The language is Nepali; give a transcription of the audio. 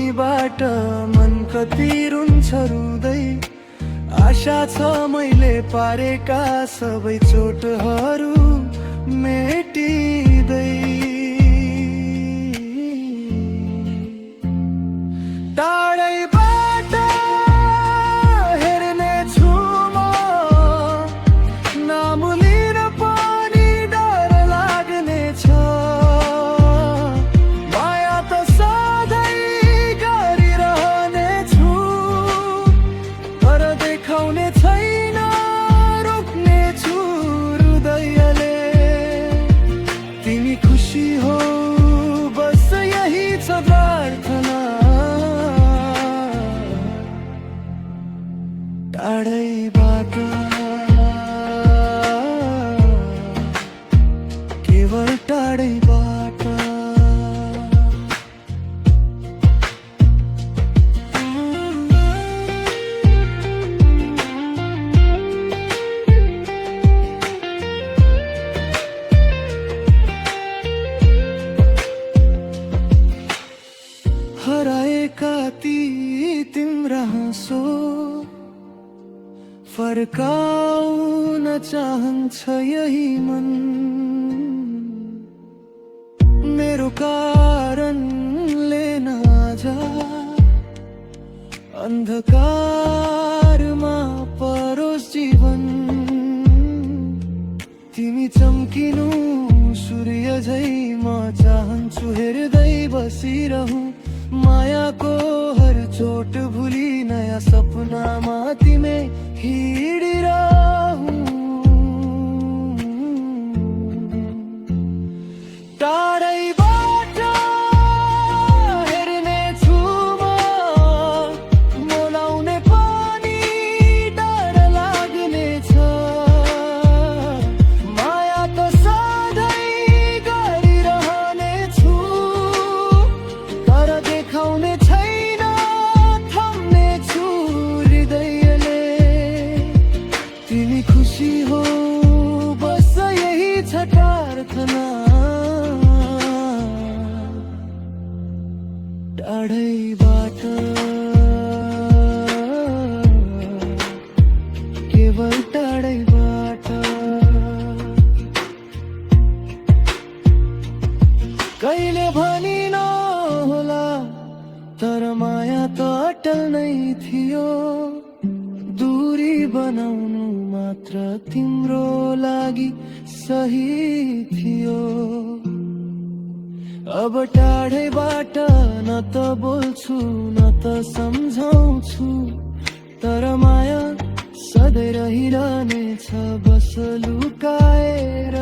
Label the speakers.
Speaker 1: तिमीबाट मन कति रुन्छ रुँदै। आशा छ मैले पारेका सबै चोटहरू मेटिँदै। टाढैबाट हेर्ने छु म, नाम लिन पनि डर लाग्ने छ। माया त सधैँ गरिरहने छु, तर देखाउने छैन रोक्ने छु हृदयले। तिमी खुसी हो बस यही छ प्रार्थना। टाढैबाट केवल टाढैबाट। हराएका ती तिम्रा हाँसो फर्काउन चाहन्छ यही मन। मेरो कारणले नजा अन्धकारमा परोस् जीवन। तिमी चम्किनु सूर्य झै म चाहन्छु हेर्दै बसिरहूं। मायाको हर चोट भुली नयाँ सपनामा तिमी हिँडिरहूं। टाढैबाट हेर्ने छु म, बोलाउने पनि डर लाग्ने छ। माया त सधैँ गरिरहने छु, तर देखाउने छैन थम्ने छु हृदयले। तिमी खुसी हो बस यही छ प्रार्थना। टाढैबाट केवल टाढैबाट। कहिले भनिन होला तर माया त अटल नै थियो। दूरी बनाउनु मात्र तिम्रो लागि सही थियो। अब टाढैबाट न त बोल्छु न त सम्झाउँछु, तर माया सधैँ रहिरहनेछ बस लुकाएर।